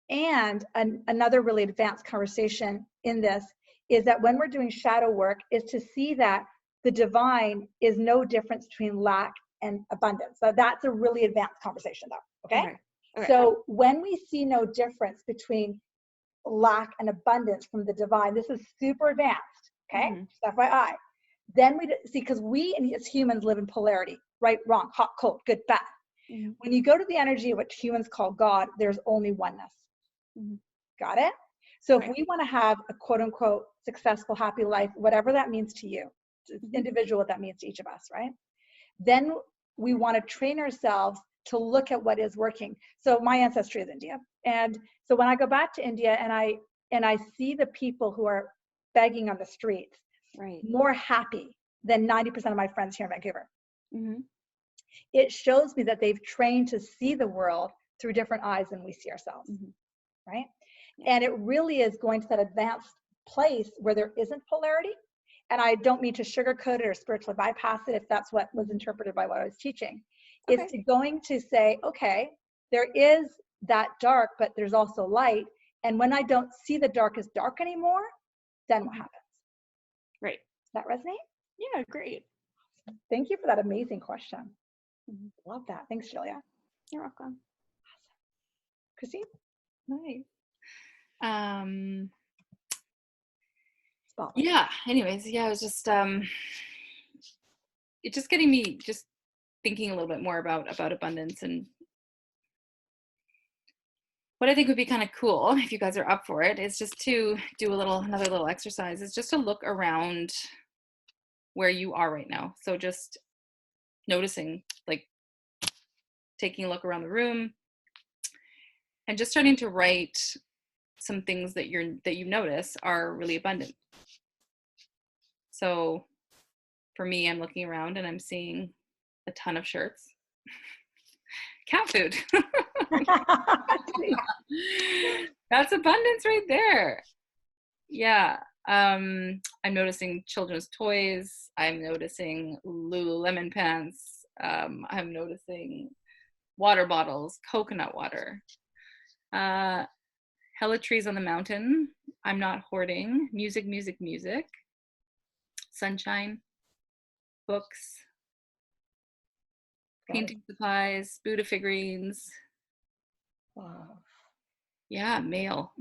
And another really advanced conversation in this is that when we're doing shadow work, is to see that the divine is no difference between lack and abundance. So that's a really advanced conversation, though. Okay. So when we see no difference between lack and abundance from the divine, this is super advanced, okay? FYI. Then we see, because we as humans live in polarity, right, wrong, hot, cold, good, bad. When you go to the energy of what humans call God, there's only oneness. Got it? So if we want to have a quote unquote successful, happy life, whatever that means to you, it's individual what that means to each of us, right? Then we want to train ourselves to look at what is working. So my ancestry is India. And so when I go back to India and I see the people who are begging on the streets, more happy than 90% of my friends here in Vancouver. It shows me that they've trained to see the world through different eyes than we see ourselves, right? And it really is going to that advanced place where there isn't polarity. And I don't mean to sugarcoat it or spiritually bypass it if that's what was interpreted by what I was teaching. It's going to say, okay, there is that dark, but there's also light. And when I don't see the dark as dark anymore, then what happens? Right. Does that resonate? Yeah, great. Thank you for that amazing question. Love that. Thanks, Julia. You're welcome. Christine? Nice. Spotlight. Yeah, anyways, yeah, it was just it's just getting me just thinking a little bit more about abundance. And what I think would be kind of cool, if you guys are up for it, is just to do another little exercise, is just to look around where you are right now. So just noticing, like taking a look around the room and just starting to write some things that you notice are really abundant. So for me, I'm looking around and I'm seeing a ton of shirts. Cat food. That's abundance right there. Yeah. I'm noticing children's toys. I'm noticing Lululemon pants. I'm noticing water bottles, coconut water. Hella trees on the mountain. I'm not hoarding. Music, music, music. Sunshine. Books. Painting supplies. Buddha figurines. Wow. Yeah, mail.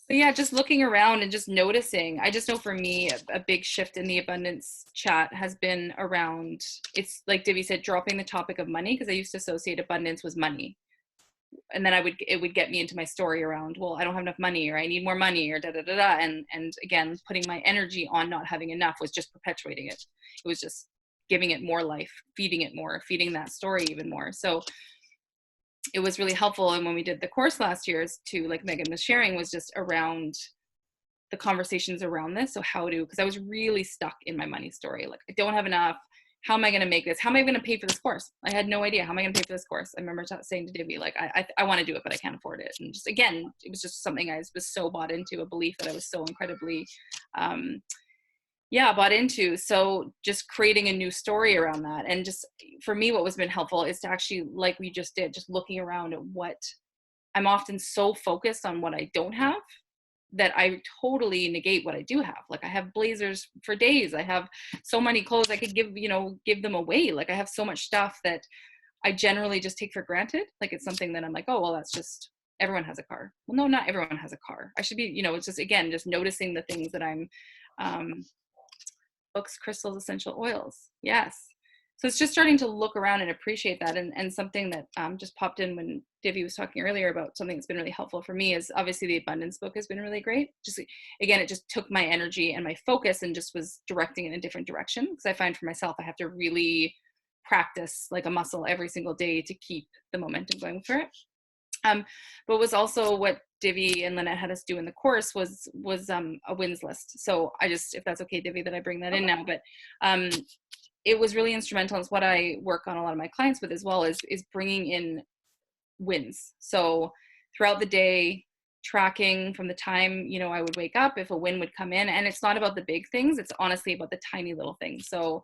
So yeah, just looking around and just noticing. I just know for me, a big shift in the abundance chat has been around, it's like Debbie said, dropping the topic of money, because I used to associate abundance with money. And then it would get me into my story around, well, I don't have enough money, or I need more money, or da-da-da-da. And again, putting my energy on not having enough was just perpetuating it. It was just giving it more life, feeding it more, feeding that story even more. So it was really helpful. And when we did the course last year, to like Megan was sharing, was just around the conversations around this. So how to, because I was really stuck in my money story. Like, I don't have enough. How am I going to make this? How am I going to pay for this course? I had no idea. How am I going to pay for this course? I remember saying to Divvy, like, I want to do it, but I can't afford it. And just, again, it was just something I was so bought into, a belief that I was so incredibly, bought into. So just creating a new story around that. And just for me, what was been helpful is to actually, like we just did, just looking around at what I'm often so focused on what I don't have that I totally negate what I do have. Like, I have blazers for days. I have so many clothes I could give them away. Like, I have so much stuff that I generally just take for granted. Like, it's something that I'm like, oh, well, that's just, everyone has a car. Well, no, not everyone has a car. I should be, it's just, again, just noticing the things that I'm, books, crystals, essential oils. Yes. So it's just starting to look around and appreciate that. And something that just popped in when Divvy was talking earlier about something that's been really helpful for me is obviously the abundance book has been really great. Just, again, it just took my energy and my focus and just was directing it in a different direction. Because I find for myself, I have to really practice like a muscle every single day to keep the momentum going for it. But was also what Divvy and Lynette had us do in the course was a wins list. So I just, if that's okay, Divvy, that I bring that in now, but it was really instrumental. It's what I work on a lot of my clients with as well, is bringing in wins. So throughout the day, tracking from the time, I would wake up, if a win would come in. And it's not about the big things. It's honestly about the tiny little things. So,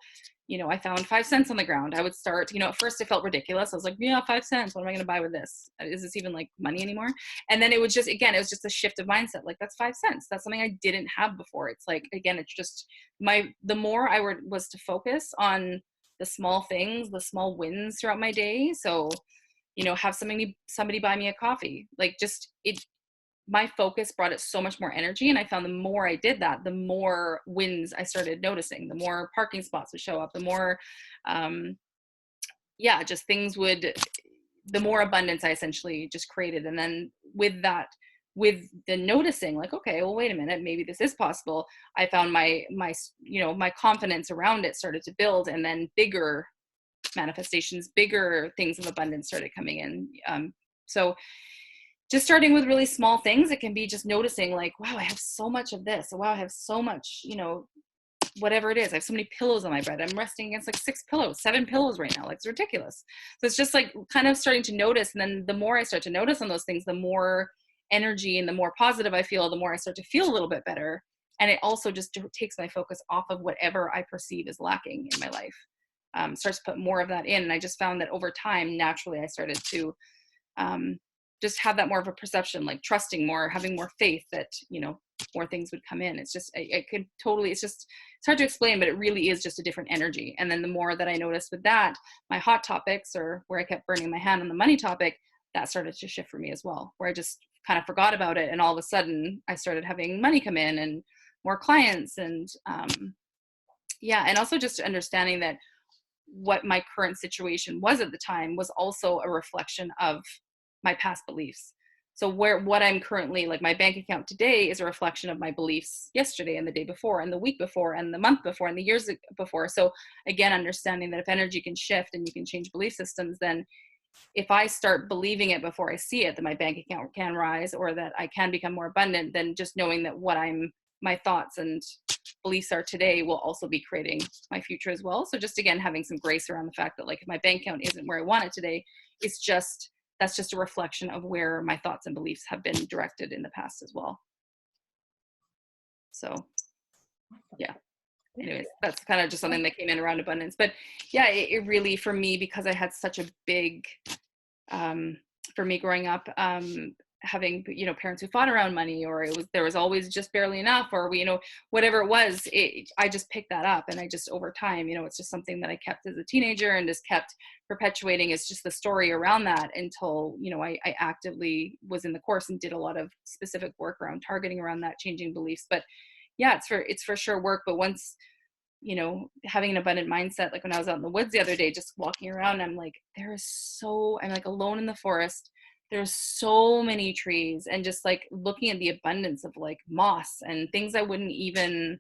I found 5 cents on the ground. I would start, at first it felt ridiculous. I was like, 5 cents. What am I going to buy with this? Is this even like money anymore? And then it was just, again, it was just a shift of mindset. Like, that's 5 cents. That's something I didn't have before. It's like, again, it's just the more I was to focus on the small things, the small wins throughout my day. So, have somebody buy me a coffee. Like, just my focus brought it so much more energy. And I found the more I did that, the more wins I started noticing, the more parking spots would show up, the more, just things the more abundance I essentially just created. And then with the noticing, like, okay, well, wait a minute, maybe this is possible. I found my confidence around it started to build, and then bigger manifestations, bigger things of abundance started coming in. So just starting with really small things, it can be just noticing, like, wow, I have so much of this. Wow, I have so much, whatever it is. I have so many pillows on my bed. I'm resting against like 7 pillows right now. Like, it's ridiculous. So it's just like kind of starting to notice. And then the more I start to notice on those things, the more energy and the more positive I feel, the more I start to feel a little bit better. And it also just takes my focus off of whatever I perceive is lacking in my life. Starts to put more of that in. And I just found that over time, naturally, I started to just have that more of a perception, like trusting more, having more faith that, more things would come in. It's just, it's hard to explain, but it really is just a different energy. And then the more that I noticed with that, my hot topics, or where I kept burning my hand on the money topic, that started to shift for me as well, where I just kind of forgot about it. And all of a sudden I started having money come in and more clients. And and also just understanding that what my current situation was at the time was also a reflection of my past beliefs. So what I'm currently, like, my bank account today is a reflection of my beliefs yesterday and the day before and the week before and the month before and the years before. So again, understanding that if energy can shift and you can change belief systems, then if I start believing it before I see it, that my bank account can rise or that I can become more abundant, then just knowing that my thoughts and beliefs are today will also be creating my future as well. So just, again, having some grace around the fact that, like, if my bank account isn't where I want it today, that's just a reflection of where my thoughts and beliefs have been directed in the past as well. So, yeah. Anyways, that's kind of just something that came in around abundance. But yeah, it really, for me, because I had such a big, for me growing up, having, parents who fought around money, or there was always just barely enough, or whatever it was, I just picked that up. And I just, over time, it's just something that I kept as a teenager and just kept perpetuating. It's just the story around that until, I actively was in the course and did a lot of specific work around targeting around that, changing beliefs. But yeah, it's for sure work. But once, having an abundant mindset, like when I was out in the woods the other day, just walking around, I'm like, I'm like alone in the forest. There's so many trees, and just like looking at the abundance of like moss and things I wouldn't even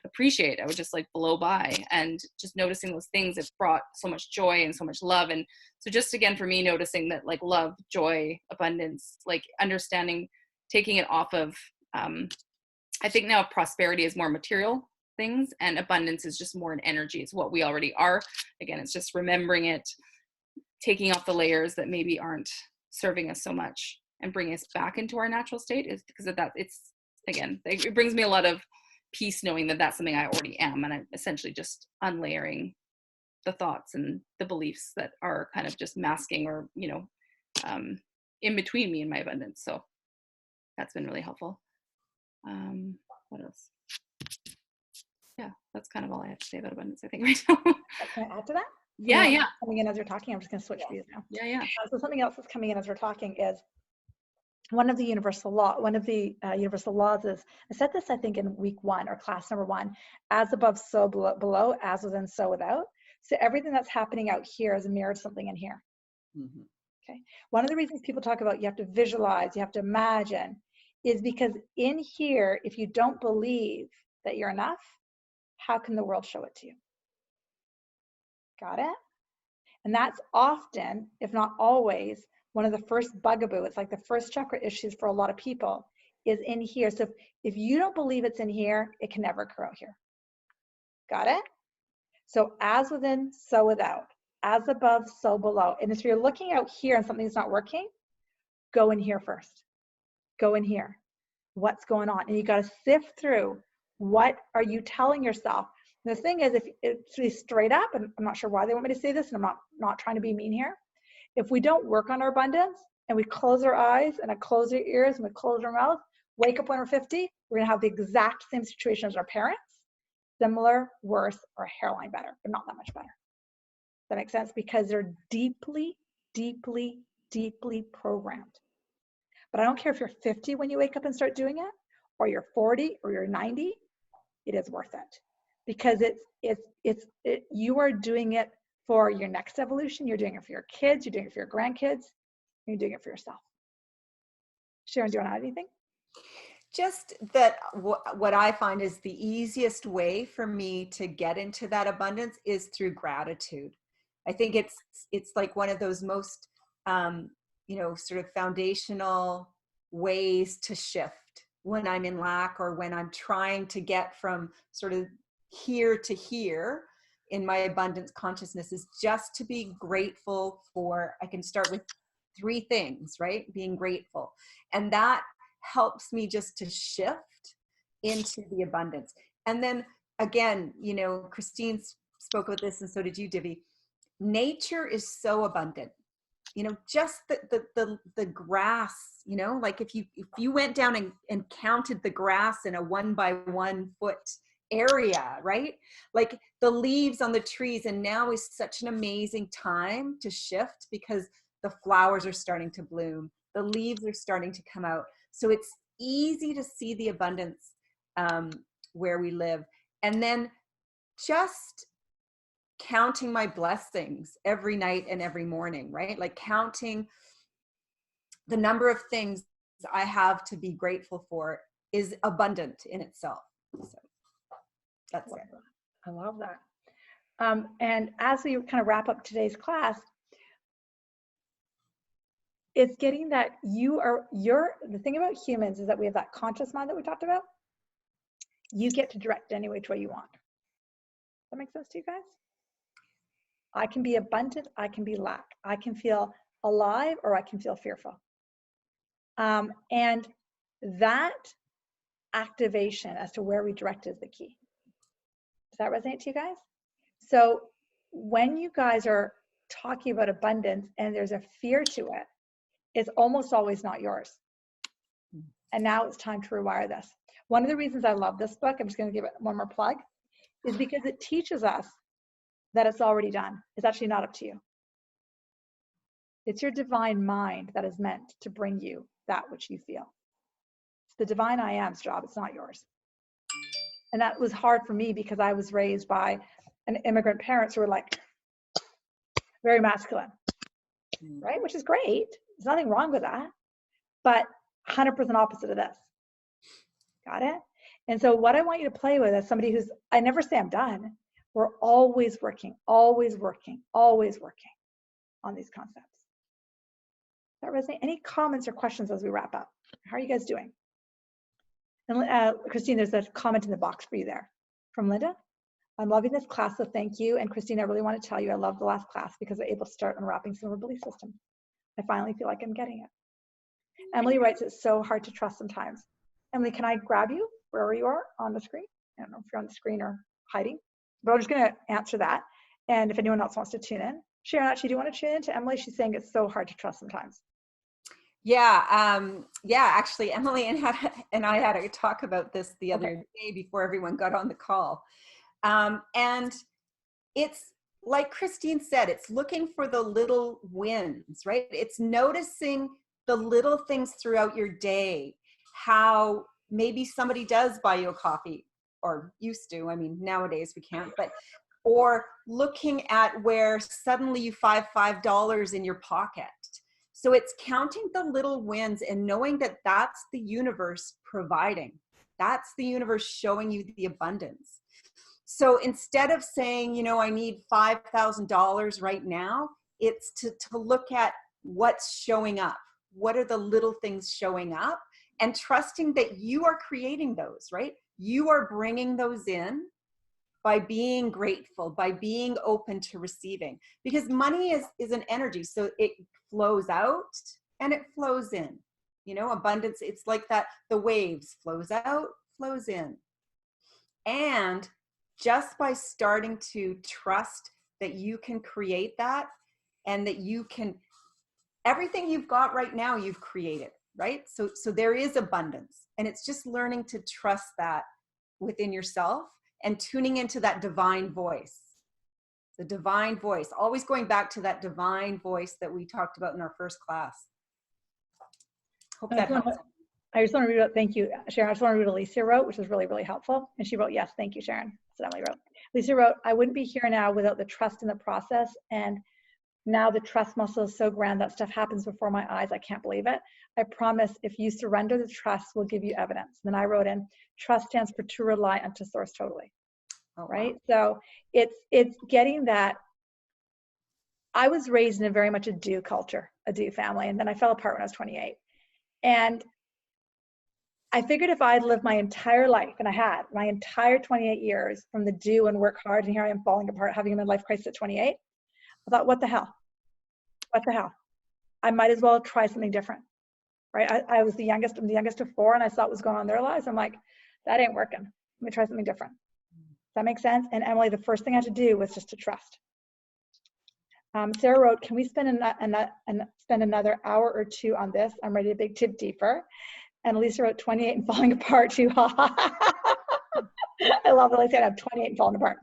appreciate. I would just like blow by, and just noticing those things, it brought so much joy and so much love. And so just again, for me, noticing that like love, joy, abundance, like understanding, taking it off of, I think now prosperity is more material things, and abundance is just more an energy. It's what we already are. Again, it's just remembering it, taking off the layers that maybe aren't serving us so much, and bringing us back into our natural state. Is because of that. It's, again, it brings me a lot of peace knowing that that's something I already am, and I'm essentially just unlayering the thoughts and the beliefs that are kind of just masking, or in between me and my abundance. So that's been really helpful. What else? Yeah, that's kind of all I have to say about abundance, I think, right now. Can I add to that? Yeah, yeah. Coming in as you're talking, I'm just going to switch views now. Yeah. So something else that's coming in as we're talking is one of the universal laws is, I said this, I think, in week 1 or class number 1, as above, so below, as within, so without. So everything that's happening out here is a mirror to something in here. Mm-hmm. Okay. One of the reasons people talk about you have to visualize, you have to imagine, is because in here, if you don't believe that you're enough, how can the world show it to you? Got it? And that's often, if not always, one of the first bugaboo. It's like the first chakra issues for a lot of people is in here. So if you don't believe it's in here, it can never occur out here. Got it? So as within, so without. As above, so below. And if you're looking out here and something's not working, go in here first. Go in here. What's going on? And you got to sift through, what are you telling yourself? And the thing is, if it's straight up, and I'm not sure why they want me to say this, and I'm not trying to be mean here. If we don't work on our abundance and we close our eyes and I close our ears and we close our mouth, wake up when we're 50, we're going to have the exact same situation as our parents. Similar, worse, or hairline better, but not that much better. Does that make sense? Because they're deeply, deeply, deeply programmed. But I don't care if you're 50 when you wake up and start doing it, or you're 40, or you're 90, it is worth it. Because you are doing it for your next evolution. You're doing it for your kids. You're doing it for your grandkids. You're doing it for yourself. Sharon, do you want to add anything? Just that what I find is the easiest way for me to get into that abundance is through gratitude. I think it's like one of those most sort of foundational ways to shift when I'm in lack, or when I'm trying to get from sort of here to here in my abundance consciousness, is just to be grateful for. I can start with 3 things, right? Being grateful. And that helps me just to shift into the abundance. And then again, Christine spoke about this, and so did you, Divi. Nature is so abundant. Just the grass, like if you went down and counted the grass in a 1 by 1 foot area, right? Like the leaves on the trees, and now is such an amazing time to shift because the flowers are starting to bloom, the leaves are starting to come out. So it's easy to see the abundance where we live. And then just counting my blessings every night and every morning, right? Like counting the number of things I have to be grateful for is abundant in itself. So that's it. I love that. And as we kind of wrap up today's class, it's getting that the thing about humans is that we have that conscious mind that we talked about. You get to direct any which way you want. Does that make sense to you guys? I can be abundant, I can be lack. I can feel alive, or I can feel fearful. And that activation as to where we direct is the key. Does that resonate to you guys? So when you guys are talking about abundance and there's a fear to it, it's almost always not yours. And now it's time to rewire this. One of the reasons I love this book, I'm just going to give it one more plug, is because it teaches us that it's already done. It's actually not up to you. It's your divine mind that is meant to bring you that which you feel. It's the divine I am's job. It's not yours. And that was hard for me because I was raised by an immigrant parents who were like very masculine, right? Which is great. There's nothing wrong with that, but 100% opposite of this. Got it? And so what I want you to play with as somebody who's, I never say I'm done. We're always working, always working, always working on these concepts. That resonate? Any comments or questions as we wrap up? How are you guys doing? And Christine, there's a comment in the box for you there from Linda. I'm loving this class, so thank you. And Christine, I really want to tell you I love the last class because I'm able to start unwrapping some of our belief systems. I finally feel like I'm getting it. Emily writes, it's so hard to trust sometimes. Emily, can I grab you wherever you are on the screen? I don't know if you're on the screen or hiding, but I'm just going to answer that. And if anyone else wants to tune in. Sharon, actually, do you want to tune in to Emily? She's saying it's so hard to trust sometimes. Yeah, actually, Emily and I had a talk about this the other day before everyone got on the call. And it's like Christine said, it's looking for the little wins, right? It's noticing the little things throughout your day, how maybe somebody does buy you a coffee, or used to, I mean, nowadays we can't, but, or looking at where suddenly you find $5 in your pocket. So it's counting the little wins and knowing that that's the universe providing. That's the universe showing you the abundance. So instead of saying, you know, I need $5,000 right now, it's to look at what's showing up. What are the little things showing up? And trusting that you are creating those, right? You are bringing those in by being grateful, by being open to receiving. Because money is an energy, so it flows out and it flows in. You know, abundance, it's like that, the waves, flows out, flows in. And just by starting to trust that you can create that, and that you can, everything you've got right now, you've created, right? So there is abundance, and it's just learning to trust that within yourself and tuning into that divine voice. The divine voice, always going back to that divine voice that we talked about in our first class. Hope that helps. I just want to read out, thank you, Sharon. I just want to read what Alicia wrote, which was really, really helpful. And she wrote, yes, thank you, Sharon. That's what Emily wrote. Alicia wrote, I wouldn't be here now without the trust in the process. And now the trust muscle is so grand that stuff happens before my eyes. I can't believe it. I promise if you surrender the trust, we'll give you evidence. And then I wrote in, trust stands for to rely unto source totally. Oh, right? Wow. So it's getting that. I was raised in a very much a do culture, a do family. And then I fell apart when I was 28. And I figured if I'd lived my entire life, and I had my entire 28 years from the do and work hard, and here I am falling apart, having a midlife crisis at 28. I thought, what the hell? What the hell? I might as well try something different, right? I was the youngest. I'm the youngest of 4, and I saw what was going on in their lives. I'm like, that ain't working. Let me try something different. Does that make sense? And Emily, the first thing I had to do was just to trust. Sarah wrote, can we spend another hour or 2 on this? I'm ready to dig deeper. And Lisa wrote 28 and falling apart too. I love it. Lisa said I'm 28 and falling apart.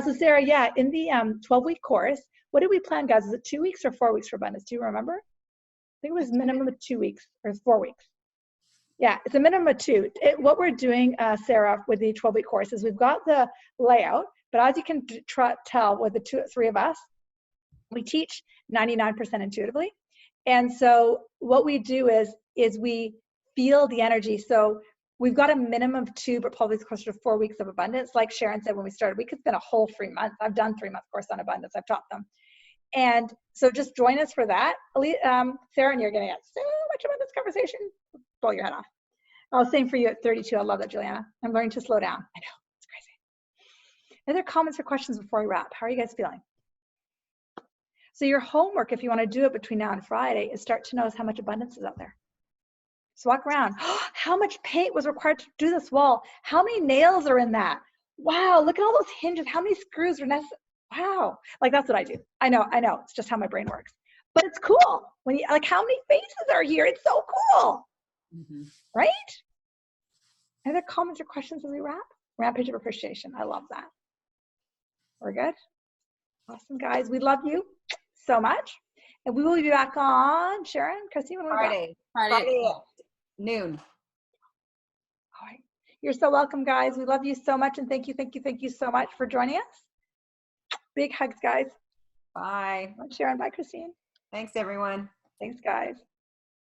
So Sarah, yeah, in the 12-week course, what did we plan, guys? Is it 2 weeks or 4 weeks for abundance? Do you remember? I think it was minimum of 2 weeks or 4 weeks. Yeah, it's a minimum of 2. What we're doing, Sarah, with the 12-week course is we've got the layout, but as you can tell with the 3 of us, we teach 99% intuitively. And so what we do is we feel the energy. So we've got a minimum of 2, but probably closer to 4 weeks of abundance. Like Sharon said when we started, we could spend a whole 3 months. I've done 3-month course on abundance. I've taught them. And so just join us for that. Sarah, and you're going to get so much about this conversation. Blow your head off. Oh, same for you at 32. I love that, Juliana. I'm learning to slow down. I know, it's crazy. Other comments or questions before we wrap? How are you guys feeling? So your homework, if you want to do it between now and Friday, is start to notice how much abundance is out there. So walk around. How much paint was required to do this wall? How many nails are in that? Wow, look at all those hinges. How many screws are necessary? Wow. Like, that's what I do. I know. It's just how my brain works. But it's cool. When you, like, how many faces are here? It's so cool. Mm-hmm. Right? Any other comments or questions as we wrap? Rampage of appreciation. I love that. We're good? Awesome, guys. We love you so much. And we will be back on, Sharon, Christine, when Friday at noon. All right. You're so welcome, guys. We love you so much. And thank you so much for joining us. Big hugs, guys. Bye. Bye, Sharon. Bye, Christine. Thanks, everyone. Thanks, guys.